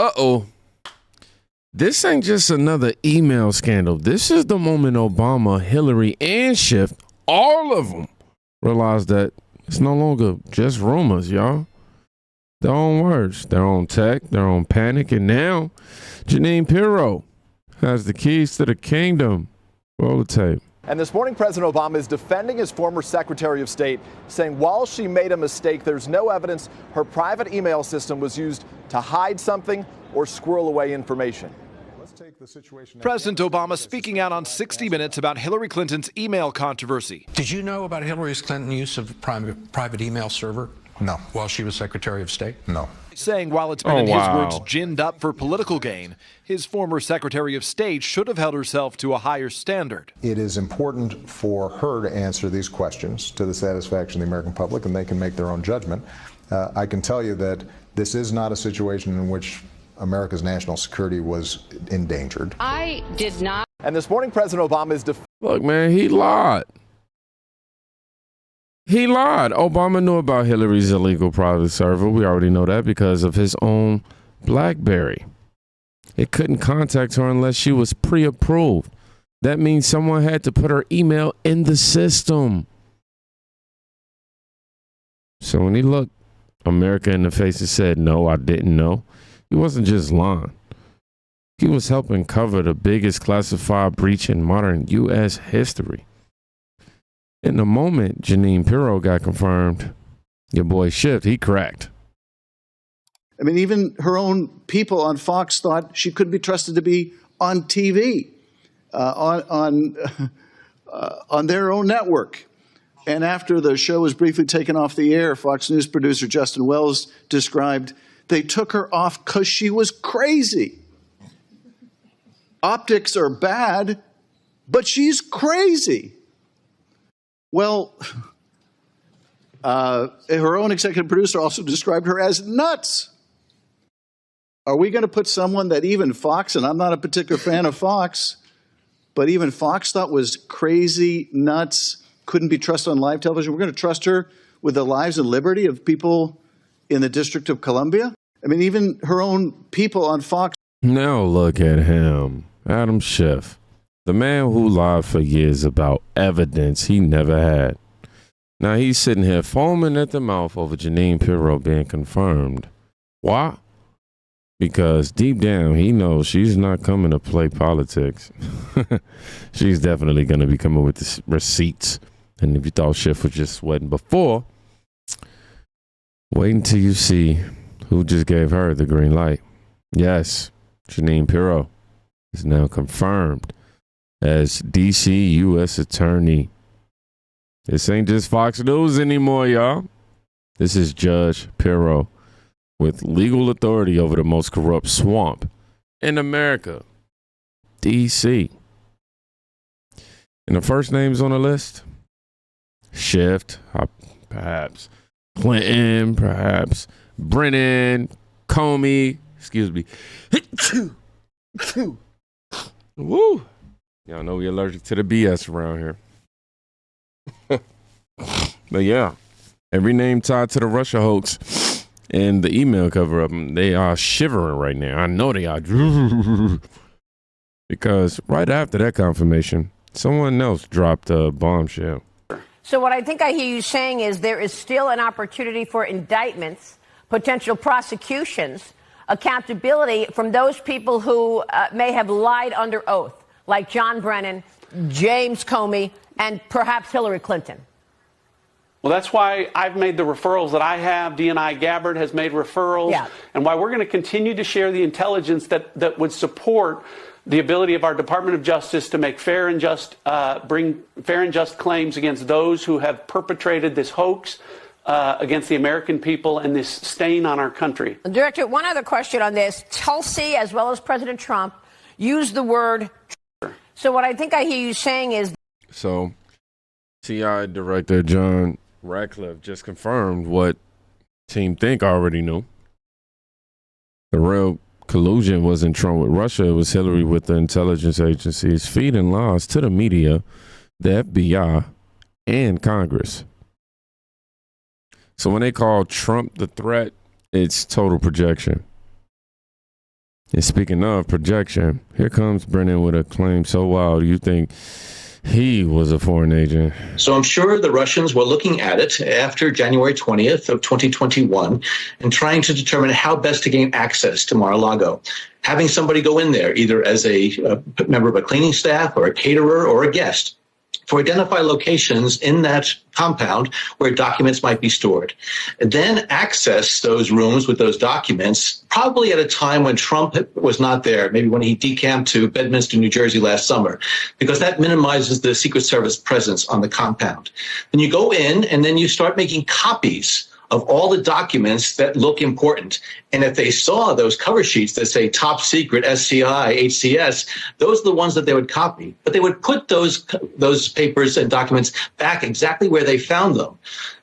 Uh-oh. This ain't just another email scandal. This is the moment Obama, Hillary, and Schiff, all of them, realized that it's no longer just rumors, y'all. Their own words, their own tech, their own panic, and now Pirro has the keys to the kingdom. Roll the tape. And this morning, President Obama is defending his former Secretary of State, saying while she made a mistake, there's no evidence her private email system was used to hide something or squirrel away information. President Obama speaking out on 60 Minutes about Hillary Clinton's email controversy. Did you know about Hillary Clinton's use of private email server? No. While she was Secretary of State? No. Saying while it's been, in his words, ginned up for political gain, his former Secretary of State should have held herself to a higher standard. It is important for her to answer these questions to the satisfaction of the American public, and they can make their own judgment. I can tell you that this is not a situation in which America's national security was endangered. I did not. And this morning, President Obama is Look, man, he lied. He lied. Obama knew about Hillary's illegal private server. We already know that because of his own BlackBerry. It couldn't contact her unless she was pre-approved. That means someone had to put her email in the system. So when he looked America in the face and said, "No, I didn't know," he wasn't just lying. He was helping cover the biggest classified breach in modern U.S. history. In the moment Pirro got confirmed, your boy Schiff, he cracked. I mean, even her own people on Fox thought she couldn't be trusted to be on TV, on their own network. And after the show was briefly taken off the air, Fox News producer Justin Wells described, they took her off because she was crazy. Optics are bad, but she's crazy. Well, her own executive producer also described her as nuts. Are we going to put someone that even Fox, and I'm not a particular fan of Fox, but even Fox thought was crazy, nuts, couldn't be trusted on live television? We're going to trust her with the lives and liberty of people in the District of Columbia? I mean, even her own people on Fox. Now look at him, Adam Schiff. The man who lied for years about evidence he never had. Now he's sitting here foaming at the mouth over Pirro being confirmed. Why? Because deep down he knows she's not coming to play politics. She's definitely going to be coming with the receipts. And if you thought Schiff was just sweating before, wait until you see who just gave her the green light. Yes, Pirro is now confirmed as D.C. U.S. Attorney. This ain't just Fox News anymore, y'all. This is Judge Pirro with legal authority over the most corrupt swamp in America, D.C. And the first names on the list, Schiff, perhaps Clinton, perhaps Brennan, Comey, excuse me. Woo! Y'all know we're allergic to the BS around here. But yeah, every name tied to the Russia hoax and the email cover of them, they are shivering right now. I know they are. Because right after that confirmation, someone else dropped a bombshell. So what I think I hear you saying is there is still an opportunity for indictments, potential prosecutions, accountability from those people who may have lied under oath, like John Brennan, James Comey, and perhaps Hillary Clinton. Well, that's why I've made the referrals that I have. DNI Gabbard has made referrals. Yeah. And why we're going to continue to share the intelligence that would support the ability of our Department of Justice to make bring fair and just claims against those who have perpetrated this hoax against the American people and this stain on our country. Director, one other question on this. Tulsi, as well as President Trump, used the word. So what I think I hear you saying is. So, TI Director John Ratcliffe just confirmed what Team Think already knew. The real collusion wasn't Trump with Russia. It was Hillary with the intelligence agencies feeding lies to the media, the FBI, and Congress. So when they call Trump the threat, it's total projection. And speaking of projection, here comes Brennan with a claim so wild you think he was a foreign agent. So I'm sure the Russians were looking at it after January 20th of 2021 and trying to determine how best to gain access to Mar-a-Lago. Having somebody go in there, either as a member of a cleaning staff or a caterer or a guest, to identify locations in that compound where documents might be stored, and then access those rooms with those documents, probably at a time when Trump was not there, maybe when he decamped to Bedminster, New Jersey last summer, because that minimizes the Secret Service presence on the compound. Then you go in and then you start making copies of all the documents that look important. And if they saw those cover sheets that say top secret, SCI, HCS, those are the ones that they would copy. But they would put those papers and documents back exactly where they found them.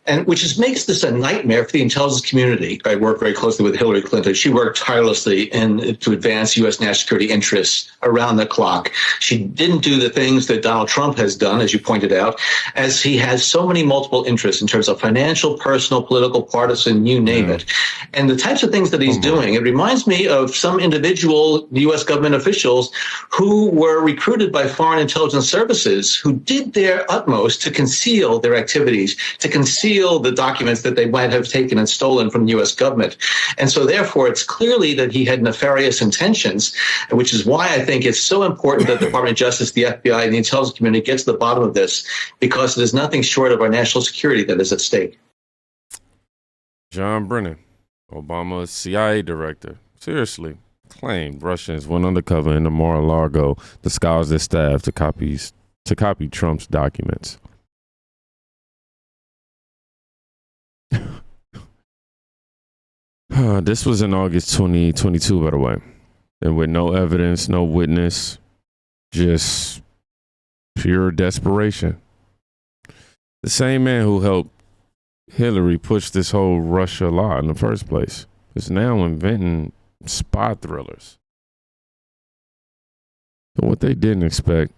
And which makes this a nightmare for the intelligence community. I work very closely with Hillary Clinton. She worked tirelessly to advance U.S. national security interests around the clock. She didn't do the things that Donald Trump has done, as you pointed out, as he has so many multiple interests in terms of financial, personal, political, partisan, you name it. And the types of things that he's doing, it reminds me of some individual U.S. government officials who were recruited by foreign intelligence services who did their utmost to conceal their activities, to conceal the documents that they might have taken and stolen from the U.S. government. And so therefore, it's clearly that he had nefarious intentions, which is why I think it's so important that the Department of Justice, the FBI, and the intelligence community get to the bottom of this, because it is nothing short of our national security that is at stake. John Brennan, Obama's CIA director, seriously claimed Russians went undercover in the Mar-a-Lago, disguised as staff to copy Trump's documents. This was in August 2022, by the way. And with no evidence, no witness, just pure desperation. The same man who helped Hillary push this whole Russia law in the first place is now inventing spy thrillers. But what they didn't expect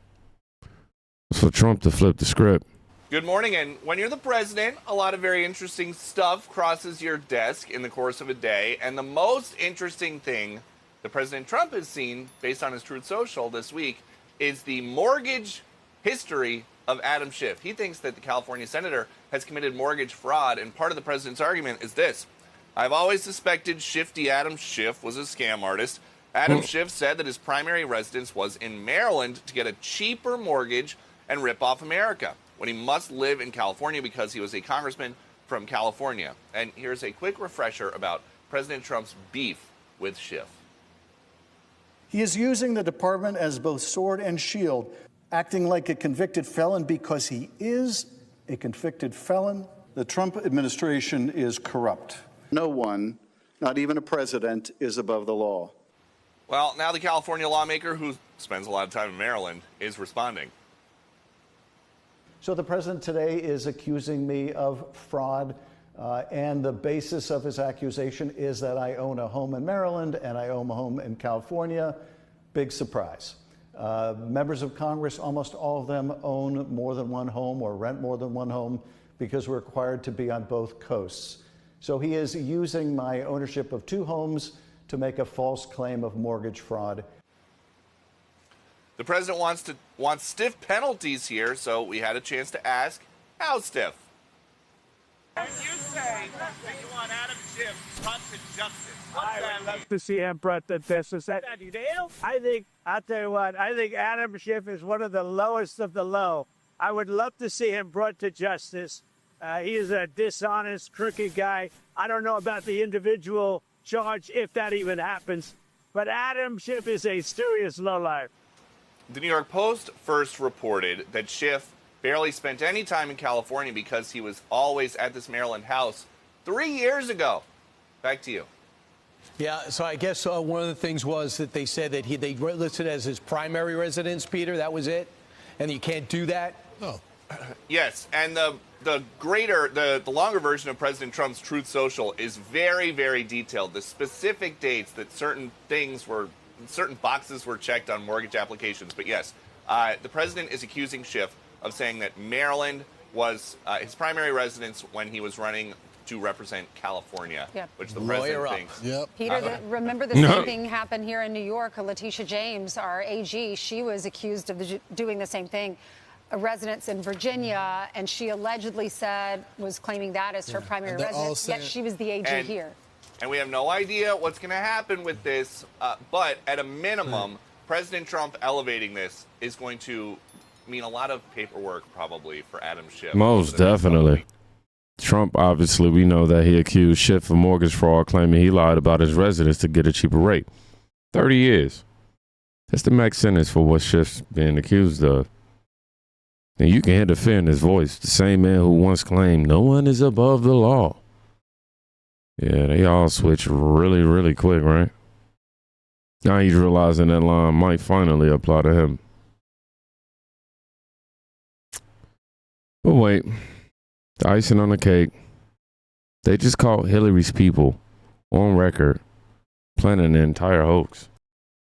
was for Trump to flip the script. Good morning, and when you're the president, a lot of very interesting stuff crosses your desk in the course of a day, and the most interesting thing that President Trump has seen, based on his Truth Social this week, is the mortgage history of Adam Schiff. He thinks that the California senator has committed mortgage fraud, and part of the president's argument is this: I've always suspected Shifty Adam Schiff was a scam artist. Adam Schiff said that his primary residence was in Maryland to get a cheaper mortgage and rip off America, when he must live in California because he was a congressman from California. And here's a quick refresher about President Trump's beef with Schiff. He is using the department as both sword and shield, acting like a convicted felon because he is a convicted felon. The Trump administration is corrupt. No one, not even a president, is above the law. Well, now the California lawmaker, who spends a lot of time in Maryland, is responding. So the president today is accusing me of fraud, and the basis of his accusation is that I own a home in Maryland and I own a home in California. Big surprise. Members of Congress, almost all of them own more than one home or rent more than one home because we're required to be on both coasts. So he is using my ownership of two homes to make a false claim of mortgage fraud. The president wants stiff penalties here, so we had a chance to ask, how stiff? You say that you want Adam Schiff brought to justice. I would love to see him brought to justice. I'll tell you what, I think Adam Schiff is one of the lowest of the low. I would love to see him brought to justice. He is a dishonest, crooked guy. I don't know about the individual charge, if that even happens, but Adam Schiff is a serious lowlife. The New York Post first reported that Schiff barely spent any time in California because he was always at this Maryland house 3 years ago. Back to you. Yeah, so I guess one of the things was that they said that they listed as his primary residence, Peter. That was it, and you can't do that. Oh, yes, and the longer version of President Trump's Truth Social is very, very detailed. The specific dates that certain boxes were checked on mortgage applications. But yes, the president is accusing Schiff of saying that Maryland was his primary residence when he was running to represent California, which the Lawyer president thinks. Peter, remember the same thing happened here in New York. Letitia James, our AG, she was accused of doing the same thing. A residence in Virginia, and she allegedly was claiming that as her primary residence, yet she was the AG here. And we have no idea what's going to happen with this, but at a minimum, President Trump elevating this is going to mean a lot of paperwork probably for Adam Schiff. Most definitely. Trump, obviously, we know that he accused Schiff of mortgage fraud, claiming he lied about his residence to get a cheaper rate. 30 years. That's the max sentence for what Schiff's being accused of. And you can hear the fear in his voice. The same man who once claimed no one is above the law. Yeah, they all switch really, really quick, right? Now he's realizing that line might finally apply to him. But wait, the icing on the cake. They just caught Hillary's people on record planning an entire hoax.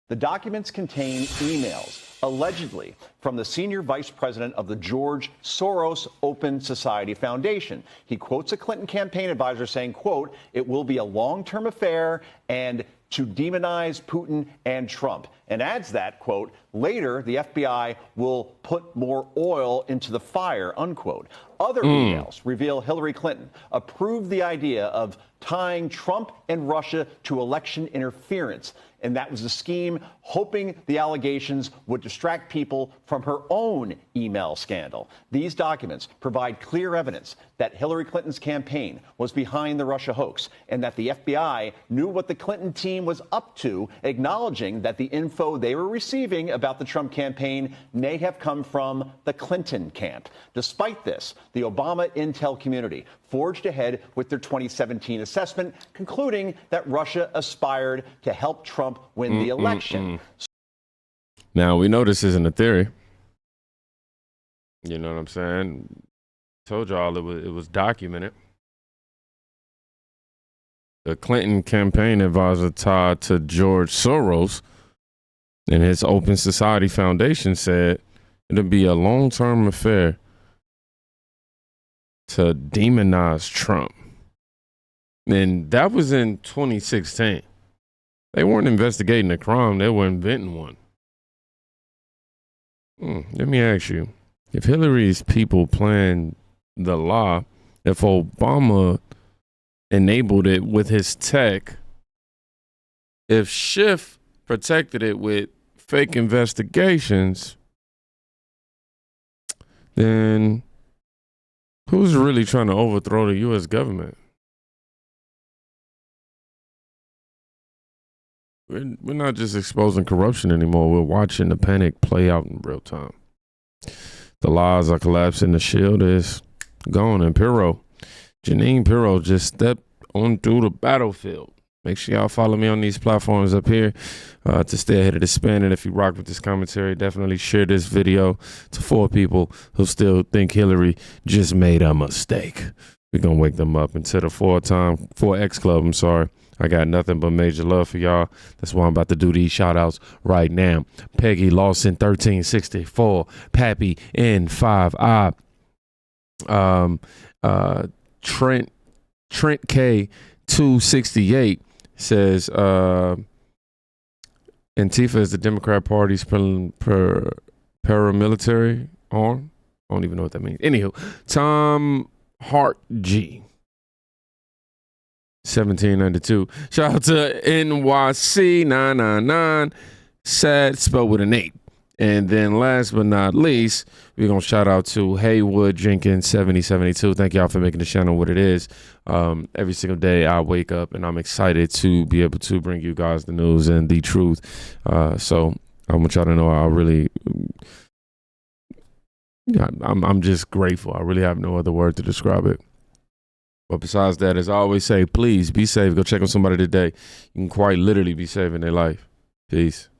The documents contain emails, allegedly, from the senior vice president of the George Soros Open Society Foundation. He quotes a Clinton campaign advisor saying, quote, "It will be a long-term affair and to demonize Putin and Trump," and adds that, quote, "later the FBI will put more oil into the fire," unquote. Other emails reveal Hillary Clinton approved the idea of tying Trump and Russia to election interference. And that was a scheme, hoping the allegations would distract people from her own email scandal. These documents provide clear evidence that Hillary Clinton's campaign was behind the Russia hoax and that the FBI knew what the Clinton team was up to, acknowledging that the info they were receiving about the Trump campaign may have come from the Clinton camp. Despite this, the Obama intel community forged ahead with their 2017 assessment, concluding that Russia aspired to help Trump win the election. Now, we know this isn't a theory. You know what I'm saying? Told y'all it was documented. The Clinton campaign advisor tied to George Soros and his Open Society Foundation said it'll be a long-term affair to demonize Trump. And that was in 2016. They weren't investigating a crime. They were inventing one. Let me ask you, if Hillary's people planned the lie, if Obama enabled it with his tech, if Schiff protected it with fake investigations, then who's really trying to overthrow the U.S. government? We're not just exposing corruption anymore. We're watching the panic play out in real time. The lies are collapsing. The shield is gone. And Pirro, Pirro just stepped on through the battlefield. Make sure y'all follow me on these platforms up here to stay ahead of the spin. And if you rock with this commentary, definitely share this video to 4 people who still think Hillary just made a mistake. We're going to wake them up. And to the 4X Club, I'm sorry. I got nothing but major love for y'all. That's why I'm about to do these shout outs right now. Peggy Lawson 1364, Pappy N5I, Trent K 268 says Antifa is the Democrat Party's paramilitary arm. I don't even know what that means. Anywho, Tom Hart G 1792. Shout out to NYC 999. Sad, spelled with an 8. And then last but not least, we're going to shout out to Haywood Jenkins 7072. Thank y'all for making the channel what it is. Every single day I wake up and I'm excited to be able to bring you guys the news and the truth. So I want y'all to know I'm just grateful. I really have no other word to describe it. But besides that, as I always say, please be safe. Go check on somebody today. You can quite literally be saving their life. Peace.